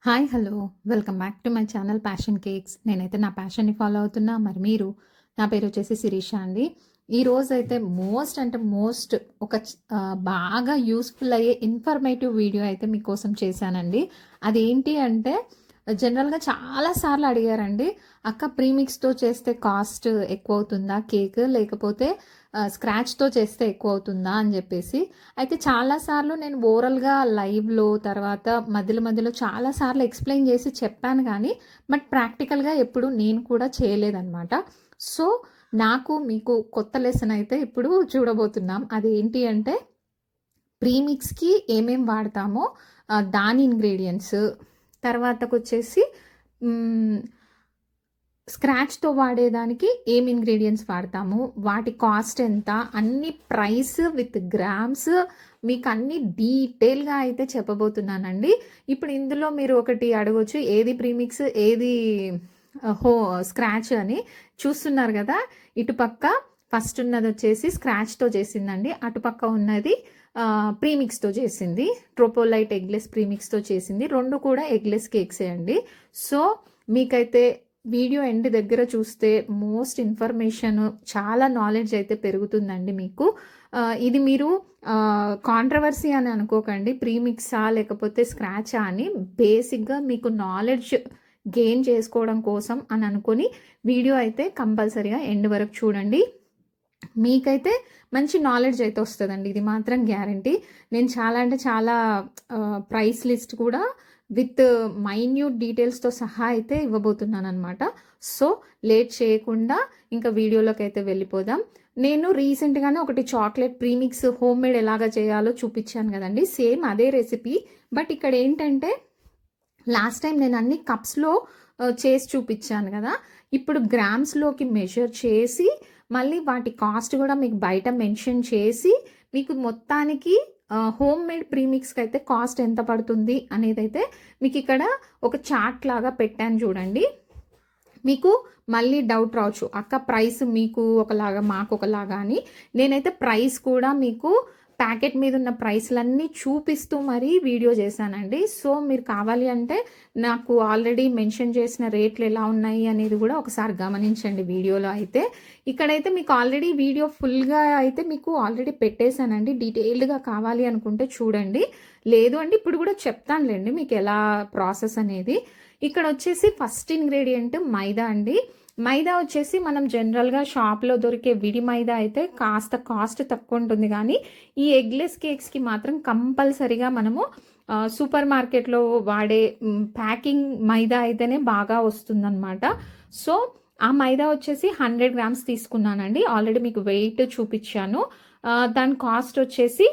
Hi hello welcome back to my channel passion cakes. నేనైతే నా ప్యాషన్ని follow అవుతున్నా. మరి మీరు? నా పేరు వచ్చేసి శిరీష అండి. ఈరోజు అయితే మోస్ట్ ఒక బాగా యూస్ఫుల్ అయ్యే ఇన్ఫర్మేటివ్ వీడియో అయితే మీకోసం చేశానండి. అదేంటి అంటే జనరల్గా చాలాసార్లు అడిగారండి, అక్క ప్రీమిక్స్తో చేస్తే కాస్ట్ ఎక్కువ అవుతుందా కేక్, లేకపోతే స్క్రాచ్తో చేస్తే ఎక్కువ అవుతుందా అని చెప్పేసి. అయితే చాలాసార్లు నేను ఓరల్గా లైవ్లో తర్వాత మధ్యలో చాలాసార్లు ఎక్స్ప్లెయిన్ చేసి చెప్పాను, కానీ బట్ ప్రాక్టికల్గా ఎప్పుడు నేను కూడా చేయలేదన్నమాట. సో నాకు మీకు కొత్త లెసన్ అయితే ఇప్పుడు చూడబోతున్నాం. అదేంటి అంటే ప్రీమిక్స్కి ఏమేం వాడతామో దాని ఇంగ్రీడియంట్స్, తర్వాతకొచ్చేసి స్క్రాచ్తో వాడేదానికి ఏం ఇంగ్రీడియంట్స్ వాడతాము, వాటి కాస్ట్ ఎంత, అన్ని ప్రైస్ విత్ గ్రామ్స్ మీకు అన్ని డీటెయిల్గా అయితే చెప్పబోతున్నానండి. ఇప్పుడు ఇందులో మీరు ఒకటి అడగొచ్చు, ఏది ప్రీమిక్స్ ఏది స్క్రాచ్ అని. చూస్తున్నారు కదా, ఇటుపక్క ఫస్ట్ ఉన్నది వచ్చేసి స్క్రాచ్తో చేసిందండి, అటుపక్క ఉన్నది ప్రీమిక్స్తో చేసింది, ట్రోపోలైట్ ఎగ్లెస్ ప్రీమిక్స్తో చేసింది. రెండు కూడా ఎగ్లెస్ కేక్సే అండి. సో మీకైతే వీడియో ఎండ్ దగ్గర చూస్తే మోస్ట్ ఇన్ఫర్మేషన్, చాలా నాలెడ్జ్ అయితే పెరుగుతుందండి మీకు. ఇది మీరు కాంట్రవర్సీ అని అనుకోకండి, ప్రీమిక్సా లేకపోతే స్క్రాచా అని. బేసిక్గా మీకు నాలెడ్జ్ గెయిన్ చేసుకోవడం కోసం అని అనుకొని వీడియో అయితే కంపల్సరీగా ఎండ్ వరకు చూడండి. మీకైతే మంచి నాలెడ్జ్ అయితే వస్తుందండి, ఇది మాత్రం గ్యారంటీ. నేను చాలా ప్రైస్ లిస్ట్ కూడా విత్ మైన్యూట్ డీటెయిల్స్తో సహా అయితే ఇవ్వబోతున్నాను అనమాట. సో లేట్ చేయకుండా ఇంకా వీడియోలోకి అయితే వెళ్ళిపోదాం. నేను రీసెంట్గానే ఒకటి చాక్లెట్ ప్రీమిక్స్ హోమ్ మేడ్ ఎలాగ చేయాలో చూపించాను కదండి, సేమ్ అదే రెసిపీ. బట్ ఇక్కడ ఏంటంటే లాస్ట్ టైం నేను అన్ని కప్స్లో చేసి చూపించాను కదా, ఇప్పుడు గ్రామ్స్లోకి మెజర్ చేసి మళ్ళీ వాటి కాస్ట్ కూడా మీకు బయట మెన్షన్ చేసి మీకు మొత్తానికి హోమ్ మేడ్ ప్రీమిక్స్కి అయితే కాస్ట్ ఎంత పడుతుంది అనేది అయితే మీకు ఇక్కడ ఒక చార్ట్ లాగా పెట్టాను చూడండి. మీకు మళ్ళీ డౌట్ రావచ్చు, అక్క ప్రైస్ మీకు ఒకలాగా మాకు ఒకలాగా అని. నేనైతే ప్రైస్ కూడా మీకు ప్యాకెట్ మీద ఉన్న ప్రైస్లన్నీ చూపిస్తూ మరీ వీడియో చేశానండి. సో మీరు కావాలి అంటే నాకు ఆల్రెడీ మెన్షన్ చేసిన రేట్లు ఎలా ఉన్నాయి అనేది కూడా ఒకసారి గమనించండి వీడియోలో. అయితే ఇక్కడైతే మీకు ఆల్రెడీ వీడియో ఫుల్గా అయితే మీకు ఆల్రెడీ పెట్టేశానండి, డీటెయిల్డ్గా కావాలి అనుకుంటే చూడండి. లేదు అంటే ఇప్పుడు కూడా చెప్తానులేండి మీకు ఎలా ప్రాసెస్ అనేది. ఇక్కడ వచ్చేసి ఫస్ట్ ఇంగ్రీడియంట్ మైదా అండి. మైదా వచ్చేసి మనం జనరల్గా షాప్లో దొరికే విడి మైదా అయితే కాస్త కాస్ట్ తక్కువ ఉంటుంది, కానీ ఈ ఎగ్లెస్ కేక్స్కి మాత్రం కంపల్సరిగా మనము సూపర్ మార్కెట్లో వాడే ప్యాకింగ్ మైదా అయితేనే బాగా వస్తుందన్నమాట. సో ఆ మైదా వచ్చేసి 100 గ్రామ్స్ తీసుకున్నానండి, ఆల్రెడీ మీకు వెయిట్ చూపించాను. దాని కాస్ట్ వచ్చేసి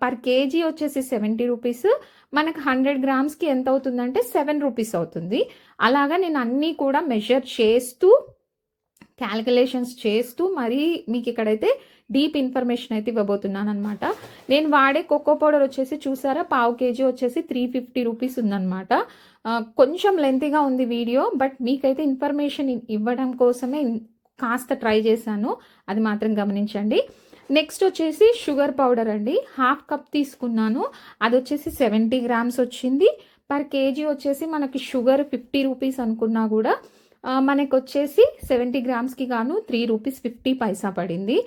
పర్ కేజీ వచ్చేసి 70 రూపీస్. మనకు 100 గ్రామ్స్కి ఎంత అవుతుందంటే 7 రూపీస్ అవుతుంది. అలాగా నేను అన్నీ కూడా మెజర్ చేస్తూ క్యాలిక్యులేషన్స్ చేస్తూ మరీ మీకు ఇక్కడైతే డీప్ ఇన్ఫర్మేషన్ అయితే ఇవ్వబోతున్నాను అనమాట. నేను వాడే కోకో పౌడర్ వచ్చేసి చూసారా, పావు కేజీ వచ్చేసి 350 రూపీస్ ఉందన్నమాట. కొంచెం లెంతీగా ఉంది వీడియో, బట్ మీకైతే ఇన్ఫర్మేషన్ ఇవ్వడం కోసమే కాస్త ట్రై చేశాను, అది మాత్రం గమనించండి. నెక్స్ట్ వచ్చేసి షుగర్ పౌడర్ అండి, 1/2 కప్ తీసుకున్నాను, అది వచ్చేసి 70 గ్రామ్స్ వచ్చింది. పర్ కేజీ వచ్చేసి మనకి షుగర్ 50 రూపీస్ అనుకున్నా కూడా మనకు వచ్చేసి 70 గ్రామ్స్కి గాను 3 రూపీస్ 50 పైసా పడింది.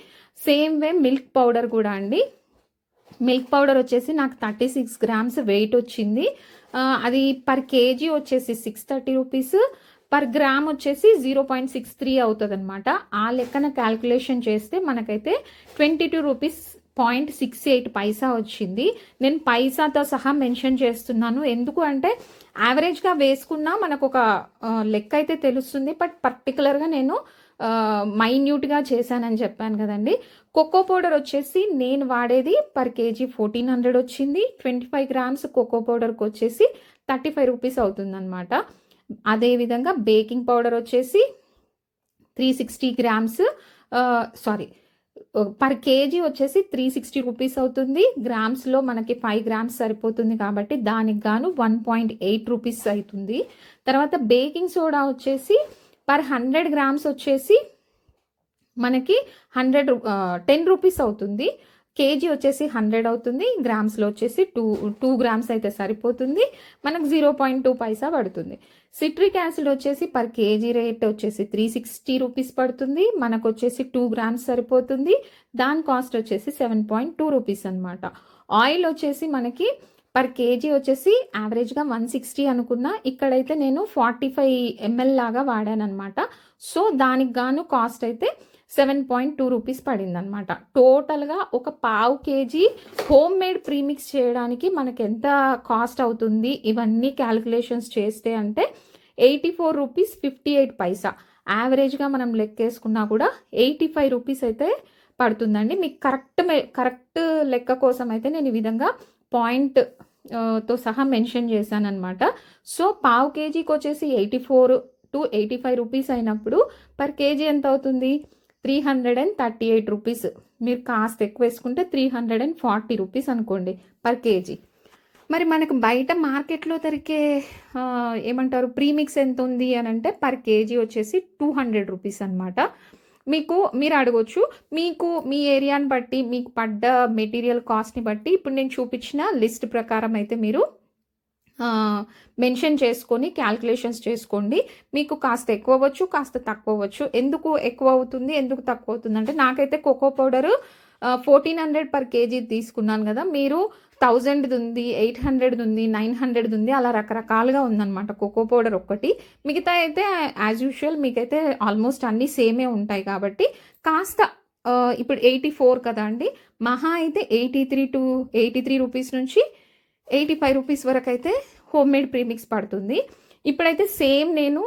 సేమ్ వే మిల్క్ పౌడర్ కూడా అండి, మిల్క్ పౌడర్ వచ్చేసి నాకు 36 గ్రామ్స్ వెయిట్ వచ్చింది. అది పర్ కేజీ వచ్చేసి 630 రూపీస్, పర్ గ్రామ్ వచ్చేసి 0.63 అవుతుంది అనమాట. ఆ లెక్కన క్యాల్కులేషన్ చేస్తే మనకైతే 22 రూపీస్ 0.68 పైసా వచ్చింది. నేను పైసాతో సహా మెన్షన్ చేస్తున్నాను, ఎందుకు అంటే యావరేజ్గా వేసుకున్నా మనకు ఒక లెక్క అయితే తెలుస్తుంది. బట్ పర్టికులర్గా నేను మైన్యూట్గా చేశానని చెప్పాను కదండి. కోకో పౌడర్ వచ్చేసి నేను వాడేది పర్ కేజీ 1400 వచ్చింది. 25 గ్రామ్స్ కోకో పౌడర్కి వచ్చేసి 35 రూపీస్ అవుతుంది అనమాట. అదేవిధంగా బేకింగ్ పౌడర్ వచ్చేసి 360 గ్రామ్స్ పర్ కేజీ వచ్చేసి 360 రూపీస్ అవుతుంది. గ్రామ్స్లో మనకి 5 గ్రామ్స్ సరిపోతుంది కాబట్టి దానికి గాను 1.8 రూపీస్ అవుతుంది. తర్వాత బేకింగ్ సోడా వచ్చేసి పర్ 100 గ్రామ్స్ వచ్చేసి మనకి 10 రూపీస్ అవుతుంది. కేజీ వచ్చేసి 100 అవుతుంది, గ్రామ్స్లో వచ్చేసి 2 గ్రామ్స్ అయితే సరిపోతుంది, మనకు 0.2 పైసా పడుతుంది. సిట్రిక్ యాసిడ్ వచ్చేసి పర్ కేజీ రేట్ వచ్చేసి 360 రూపీస్ పడుతుంది, మనకు వచ్చేసి 2 గ్రామ్స్ సరిపోతుంది, దాని కాస్ట్ వచ్చేసి 7.2 రూపీస్ అనమాట. ఆయిల్ వచ్చేసి మనకి పర్ కేజీ వచ్చేసి యావరేజ్గా 160 అనుకున్నా, ఇక్కడైతే నేను 45 ml లాగా వాడాను అనమాట. సో దానికి గాను కాస్ట్ అయితే 7.2 రూపీస్ పడింది అనమాట. టోటల్గా ఒక పావు కేజీ హోమ్ మేడ్ ప్రీమిక్స్ చేయడానికి మనకి ఎంత కాస్ట్ అవుతుంది ఇవన్నీ క్యాలిక్యులేషన్స్ చేస్తే అంటే 84 రూపీస్ 58 పైసా. యావరేజ్గా మనం లెక్కేసుకున్నా కూడా 85 రూపీస్ అయితే పడుతుందండి. మీకు కరెక్ట్ లెక్క కోసం అయితే నేను ఈ విధంగా పాయింట్ తో సహా మెన్షన్ చేశాను అనమాట. సో పావు కేజీకి వచ్చేసి 84 to 85 రూపీస్ అయినప్పుడు పర్ కేజీ ఎంత అవుతుంది? 338 రూపీస్. మీరు కాస్త ఎక్కువ వేసుకుంటే 340 రూపీస్ అనుకోండి పర్ కేజీ. మరి మనకు బయట మార్కెట్లో దొరికే ఏమంటారు ప్రీమిక్స్ ఎంత ఉంది అని అంటే పర్ కేజీ వచ్చేసి 200 రూపీస్ అనమాట. మీరు అడగొచ్చు, మీకు మీ ఏరియాని బట్టి మీకు పడ్డ మెటీరియల్ కాస్ట్ని బట్టి ఇప్పుడు నేను చూపించిన లిస్ట్ ప్రకారం అయితే మీరు మెన్షన్ చేసుకొని క్యాల్కులేషన్స్ చేసుకోండి. మీకు కాస్త ఎక్కువ అవ్వచ్చు, కాస్త తక్కువ అవ్వచ్చు. ఎందుకు ఎక్కువ అవుతుంది, ఎందుకు తక్కువ అవుతుంది అంటే నాకైతే కోకో పౌడరు 1400 పర్ కేజీ తీసుకున్నాను కదా, మీరు 1000 ఉంది, 800 ఉంది, 900 ఉంది, అలా రకరకాలుగా ఉందన్నమాట కోకో పౌడర్ ఒక్కటి. మిగతా అయితే యాజ్ యూజువల్ మీకైతే ఆల్మోస్ట్ అన్నీ సేమే ఉంటాయి కాబట్టి కాస్త ఇప్పుడు 84 కదా అండి, మహా అయితే 83 రూపీస్ నుంచి 85 రూపీస్ వరకు అయితే హోమ్ మేడ్ ప్రీమిక్స్ పడుతుంది. ఇప్పుడైతే సేమ్ నేను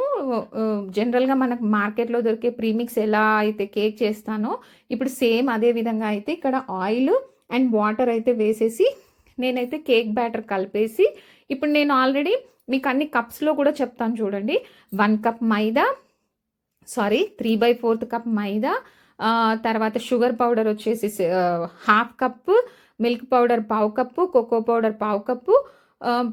జనరల్గా మనకు మార్కెట్లో దొరికే ప్రీమిక్స్ ఎలా అయితే కేక్ చేస్తానో ఇప్పుడు సేమ్ అదే విధంగా అయితే ఇక్కడ ఆయిల్ అండ్ వాటర్ అయితే వేసేసి నేనైతే కేక్ బ్యాటర్ కలిపేసి ఇప్పుడు నేను ఆల్రెడీ మీకు అన్ని కప్స్లో కూడా చెప్తాను చూడండి. 1 కప్ మైదా, 3/4 కప్ మైదా, తర్వాత షుగర్ పౌడర్ వచ్చేసి 1/2 cup, milk powder 1/2 cup, cocoa powder 1/2 cup,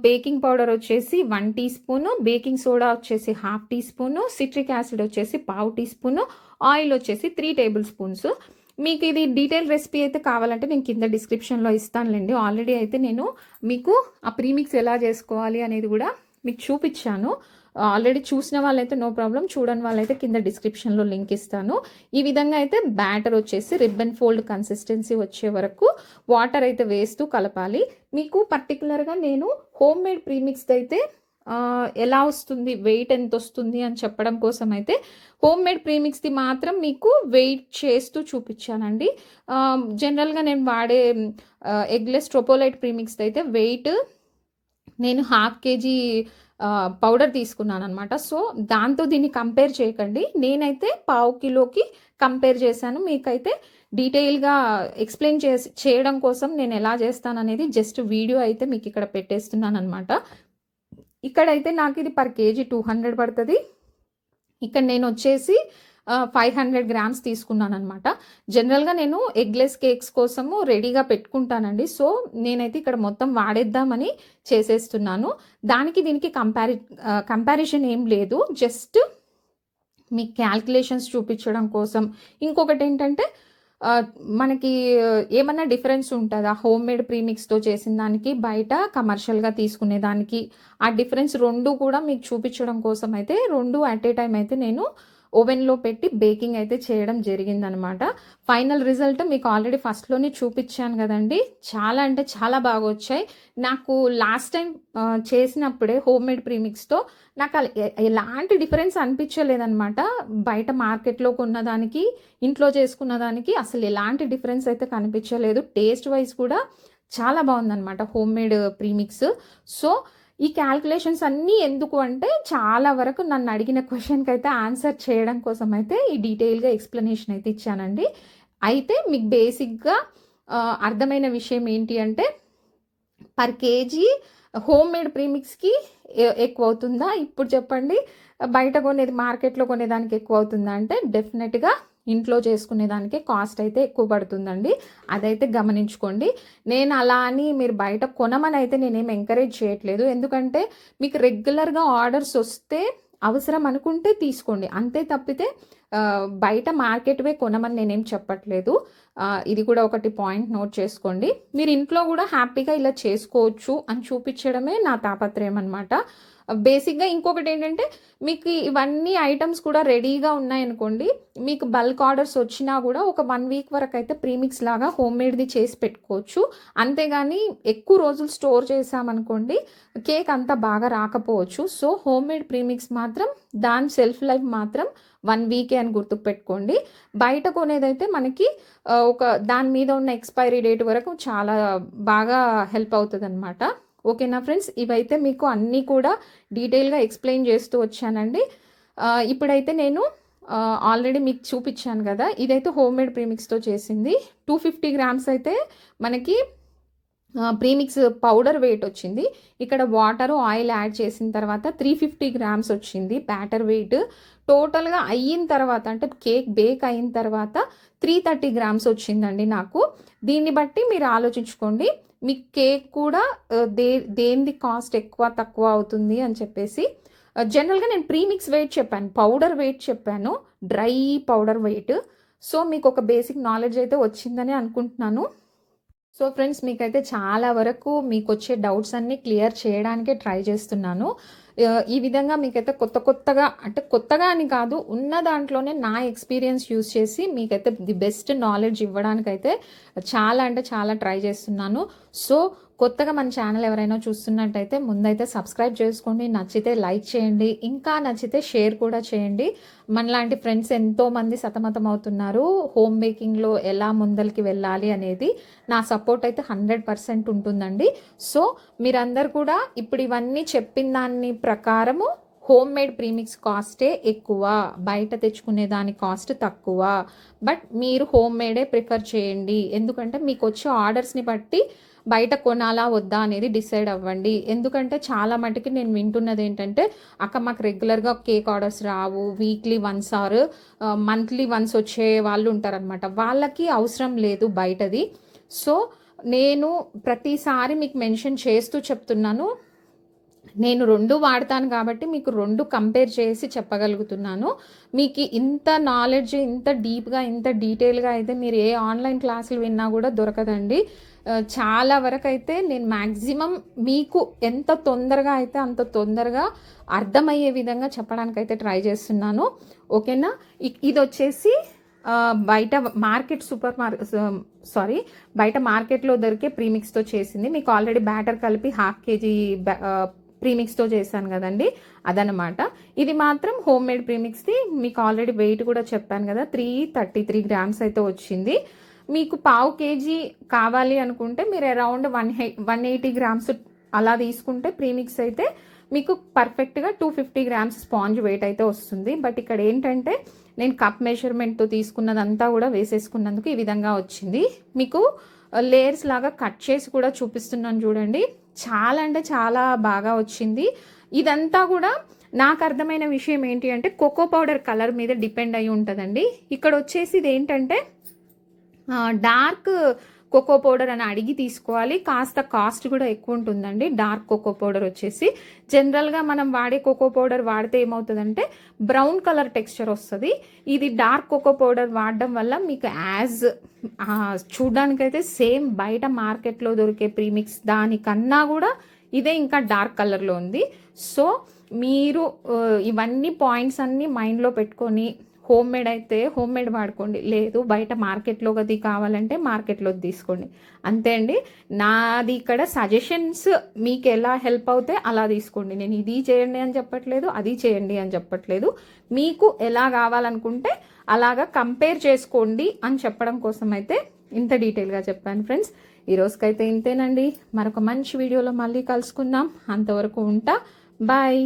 baking powder వచ్చేసి 1 టీ స్పూను, బేకింగ్ సోడా వచ్చేసి 1/2 టీ స్పూను, సిట్రిక్ యాసిడ్ వచ్చేసి 1/2 టీ స్పూను, ఆయిల్ వచ్చేసి 3 టేబుల్ స్పూన్స్. మీకు ఇది డీటెయిల్ రెసిపీ అయితే కావాలంటే నేను కింద డిస్క్రిప్షన్లో ఇస్తానులేండి. ఆల్రెడీ అయితే నేను మీకు ఆ ప్రీమిక్స్ ఎలా చేసుకోవాలి అనేది కూడా మీకు చూపించాను. ఆల్రెడీ చూసిన వాళ్ళైతే నో ప్రాబ్లం, చూడని వాళ్ళైతే కింద డిస్క్రిప్షన్లో లింక్ ఇస్తాను. ఈ విధంగా అయితే బ్యాటర్ వచ్చేసి రిబ్బన్ ఫోల్డ్ కన్సిస్టెన్సీ వచ్చే వరకు వాటర్ అయితే వేస్తూ కలపాలి. మీకు పర్టికులర్గా నేను హోమ్ మేడ్ ప్రీమిక్స్ అయితే ఎలా వస్తుంది, వెయిట్ ఎంత వస్తుంది అని చెప్పడం కోసం అయితే హోమ్ మేడ్ ప్రీమిక్స్ది మాత్రం మీకు వెయిట్ చేస్తూ చూపించానండి. జనరల్గా నేను వాడే ఎగ్లెస్ ట్రోపోలైట్ ప్రీమిక్స్ అయితే వెయిట్ నేను 1/2 కేజీ పౌడర్ తీసుకున్నాను అనమాట. సో దాంతో దీన్ని కంపేర్ చేయకండి, నేనైతే 1/2 కిలోకి కంపేర్ చేశాను. మీకైతే డీటెయిల్గా ఎక్స్ప్లెయిన్ చేయడం కోసం నేను ఎలా చేస్తాను అనేది జస్ట్ వీడియో అయితే మీకు ఇక్కడ పెట్టేస్తున్నాను అనమాట. ఇక్కడైతే నాకు ఇది పర్ కేజీ 200 పడుతుంది. ఇక్కడ నేను వచ్చేసి 500 గ్రామ్స్ తీసుకున్నాను అనమాట. జనరల్గా నేను ఎగ్లెస్ కేక్స్ కోసము రెడీగా పెట్టుకుంటానండి. సో నేనైతే ఇక్కడ మొత్తం వాడేద్దామని చేసేస్తున్నాను. దానికి దీనికి కంపారిజన్ ఏం లేదు, జస్ట్ మీ క్యాల్కులేషన్స్ చూపించడం కోసం. ఇంకొకటి ఏంటంటే మనకి ఏమన్నా డిఫరెన్స్ ఉంటుందా హోమ్ మేడ్ ప్రీమిక్స్తో చేసిన దానికి బయట కమర్షియల్గా తీసుకునే దానికి? ఆ డిఫరెన్స్ రెండు కూడా మీకు చూపించడం కోసం అయితే రెండు అట్ ఏ టైం అయితే నేను ఓవెన్లో పెట్టి బేకింగ్ అయితే చేయడం జరిగిందనమాట. ఫైనల్ రిజల్ట్ మీకు ఆల్రెడీ ఫస్ట్లోనే చూపించాను కదండి, చాలా అంటే చాలా బాగా వచ్చాయి. నాకు లాస్ట్ టైం చేసినప్పుడే హోమ్ మేడ్ ప్రీమిక్స్తో నాకు ఎలాంటి డిఫరెన్స్ అనిపించలేదనమాట. బయట మార్కెట్లో కొన్నదానికి ఇంట్లో చేసుకున్న దానికి అసలు ఎలాంటి డిఫరెన్స్ అయితే కనిపించలేదు. టేస్ట్ వైజ్ కూడా చాలా బాగుందనమాట హోమ్ మేడ్ ప్రీమిక్స్. సో ఈ క్యాల్కులేషన్స్ అన్నీ ఎందుకు అంటే చాలా వరకు నన్ను అడిగిన క్వశ్చన్కి అయితే ఆన్సర్ చేయడం కోసం అయితే ఈ డీటెయిల్గా ఎక్స్ప్లెనేషన్ అయితే ఇచ్చానండి. అయితే మీకు బేసిక్గా అర్థమైన విషయం ఏంటి అంటే పర్ కేజీ హోమ్ మేడ్ ప్రీమిక్స్కి ఎక్కువ అవుతుందా? ఇప్పుడు చెప్పండి, బయట కొనేది మార్కెట్లో కొనేదానికి ఎక్కువ అవుతుందా అంటే డెఫినెట్గా ఇంట్లో చేసుకునే దానికి కాస్ట్ అయితే ఎక్కువ పడుతుందండి. అదైతే గమనించుకోండి. నేను అలా అని మీరు బయట కొనమని అయితే నేనేం ఎంకరేజ్ చేయట్లేదు. ఎందుకంటే మీకు రెగ్యులర్గా ఆర్డర్స్ వస్తే అవసరం అనుకుంటే తీసుకోండి, అంతే తప్పితే బయట మార్కెట్వే కొనమని నేనేం చెప్పట్లేదు. ఇది కూడా ఒకటి పాయింట్ నోట్ చేసుకోండి. మీరు ఇంట్లో కూడా హ్యాపీగా ఇలా చేసుకోవచ్చు అని చూపించడమే నా తాపత్రయం అనమాట. బేసిక్గా ఇంకొకటి ఏంటంటే, మీకు ఇవన్నీ ఐటమ్స్ కూడా రెడీగా ఉన్నాయనుకోండి, మీకు బల్క్ ఆర్డర్స్ వచ్చినా కూడా ఒక 1 వీక్ వరకు అయితే ప్రీమిక్స్ లాగా హోమ్ మేడ్ది చేసి పెట్టుకోవచ్చు. అంతేగాని ఎక్కువ రోజులు స్టోర్ చేసామనుకోండి, కేక్ అంత బాగా రాకపోవచ్చు. సో హోమ్ మేడ్ ప్రీమిక్స్ మాత్రం దాని సెల్ఫ్ లైఫ్ మాత్రం 1 వీకే అని గుర్తుకు పెట్టుకోండి. బయట కొనేదైతే మనకి ఒక దాని మీద ఉన్న ఎక్స్పైరీ డేట్ వరకు చాలా బాగా హెల్ప్ అవుతుంది అనమాట. ఓకేనా ఫ్రెండ్స్, ఇవైతే మీకు అన్నీ కూడా డీటెయిల్గా ఎక్స్ప్లెయిన్ చేస్తూ వచ్చానండి. ఇప్పుడైతే నేను ఆల్రెడీ మీకు చూపించాను కదా, ఇదైతే హోమ్ మేడ్ ప్రీమిక్స్తో చేసింది. 250 గ్రామ్స్ అయితే మనకి ప్రీమిక్స్ పౌడర్ వెయిట్ వచ్చింది. ఇక్కడ వాటర్ ఆయిల్ యాడ్ చేసిన తర్వాత 350 గ్రామ్స్ వచ్చింది బ్యాటర్ వెయిట్. టోటల్గా అయిన తర్వాత అంటే కేక్ బేక్ అయిన తర్వాత 330 గ్రామ్స్ వచ్చిందండి నాకు. దీన్ని బట్టి మీరు ఆలోచించుకోండి మీ కేక్ కూడా దేనిది కాస్ట్ ఎక్కువ తక్కువ అవుతుంది అని చెప్పేసి. జనరల్గా నేను ప్రీమిక్స్ వెయిట్ చెప్పాను, పౌడర్ వెయిట్ చెప్పాను, డ్రై పౌడర్ వెయిట్. సో మీకు ఒక బేసిక్ నాలెడ్జ్ అయితే వచ్చిందని అనుకుంటున్నాను. సో ఫ్రెండ్స్, మీకైతే చాలా వరకు మీకు వచ్చే డౌట్స్ అన్నీ క్లియర్ చేయడానికే ట్రై చేస్తున్నాను. ఈ విధంగా మీకైతే కొత్తగా అంటే కొత్తగా అని కాదు, ఉన్న దాంట్లోనే నా ఎక్స్పీరియన్స్ యూస్ చేసి మీకైతే ది బెస్ట్ నాలెడ్జ్ ఇవ్వడానికైతే చాలా అంటే చాలా ట్రై చేస్తున్నాను. సో కొత్తగా మన ఛానల్ ఎవరైనా చూస్తున్నట్టయితే ముందైతే సబ్స్క్రైబ్ చేసుకోండి, నచ్చితే లైక్ చేయండి, ఇంకా నచ్చితే షేర్ కూడా చేయండి. మనలాంటి ఫ్రెండ్స్ ఎంతోమంది సతమతం అవుతున్నారు హోమ్ బేకింగ్లో ఎలా ముందరికి వెళ్ళాలి అనేది. నా సపోర్ట్ అయితే 100% ఉంటుందండి. సో మీరందరూ కూడా ఇప్పుడు ఇవన్నీ చెప్పిన దాని ప్రకారము హోమ్ మేడ్ ప్రీమిక్స్ కాస్టే ఎక్కువ, బయట తెచ్చుకునే దాని కాస్ట్ తక్కువ. బట్ మీరు హోమ్ మేడే ప్రిఫర్ చేయండి, ఎందుకంటే మీకు వచ్చే ఆర్డర్స్ని బట్టి బయట కొనాలా వద్దా అనేది డిసైడ్ అవ్వండి. ఎందుకంటే చాలా మటుకి నేను వింటున్నది ఏంటంటే, అక్క మాకు రెగ్యులర్గా cake orders Rao, weekly once or monthly once వచ్చే వాళ్ళు ఉంటారనమాట, వాళ్ళకి అవసరం లేదు బయటది. సో నేను ప్రతిసారి మీకు మెన్షన్ చేస్తూ చెప్తున్నాను, నేను 2 వాడతాను కాబట్టి మీకు 2 కంపేర్ చేసి చెప్పగలుగుతున్నాను. మీకు ఇంత నాలెడ్జ్ ఇంత డీప్గా ఇంత డీటెయిల్గా అయితే మీరు ఏ ఆన్లైన్ క్లాసులు విన్నా కూడా దొరకదండి. చాలా వరకు అయితే నేను మ్యాక్సిమం మీకు ఎంత తొందరగా అయితే అంత తొందరగా అర్థమయ్యే విధంగా చెప్పడానికైతే ట్రై చేస్తున్నాను. ఓకేనా, ఇది వచ్చేసి బయట బయట మార్కెట్లో దొరికే ప్రీమిక్స్తో చేసింది. మీకు ఆల్రెడీ బ్యాటర్ కలిపి 1/2 kg ప్రీమిక్స్తో చేశాను కదండి, అదనమాట. ఇది మాత్రం హోమ్ మేడ్ ప్రీమిక్స్ది. మీకు ఆల్రెడీ వెయిట్ కూడా చెప్పాను కదా, 333 గ్రామ్స్ అయితే వచ్చింది. మీకు 1/2 kg కావాలి అనుకుంటే మీరు అరౌండ్ 180 గ్రామ్స్ అలా తీసుకుంటే ప్రీమిక్స్ అయితే మీకు పర్ఫెక్ట్గా 250 గ్రామ్స్ స్పాంజ్ వెయిట్ అయితే వస్తుంది. బట్ ఇక్కడ ఏంటంటే నేను కప్ మెజర్మెంట్తో తీసుకున్నదంతా కూడా వేసేసుకున్నందుకు ఈ విధంగా వచ్చింది. మీకు లేయర్స్ లాగా కట్ చేసి కూడా చూపిస్తున్నాను చూడండి, చాలా అంటే చాలా బాగా వచ్చింది. ఇదంతా కూడా నాకు అర్థమైన విషయం ఏంటి అంటే, కోకో పౌడర్ కలర్ మీద డిపెండ్ అయి ఉంటుందండి. ఇక్కడ వచ్చేసి ఇది ఏంటంటే డార్క్ కోకో పౌడర్ అని అడిగి తీసుకోవాలి, కాస్త కాస్ట్ కూడా ఎక్కువ ఉంటుందండి. డార్క్ కోకో పౌడర్ వచ్చేసి జనరల్గా మనం వాడే కోకో పౌడర్ వాడితే ఏమవుతుందంటే బ్రౌన్ కలర్ టెక్స్చర్ వస్తుంది. ఇది డార్క్ కోకో పౌడర్ వాడడం వల్ల మీకు చూడడానికైతే సేమ్ బయట మార్కెట్లో దొరికే ప్రీమిక్స్ దానికన్నా కూడా ఇదే ఇంకా డార్క్ కలర్లో ఉంది. సో మీరు ఇవన్నీ పాయింట్స్ అన్నీ మైండ్లో పెట్టుకొని హోమ్ మేడ్ అయితే హోమ్ మేడ్ వాడుకోండి, లేదు బయట మార్కెట్లో అది కావాలంటే మార్కెట్లో తీసుకోండి, అంతే అండి. నాది ఇక్కడ సజెషన్స్ మీకు ఎలా హెల్ప్ అవుతే అలా తీసుకోండి. నేను ఇది చేయండి అని చెప్పట్లేదు, అది చేయండి అని చెప్పట్లేదు. మీకు ఎలా కావాలనుకుంటే అలాగా కంపేర్ చేసుకోండి అని చెప్పడం కోసం అయితే ఇంత డీటెయిల్గా చెప్పాను ఫ్రెండ్స్. ఈ రోజుకైతే ఇంతేనండి. మరొక మంచి వీడియోలో మళ్ళీ కలుసుకుందాం. అంతవరకు ఉంటా, బాయ్.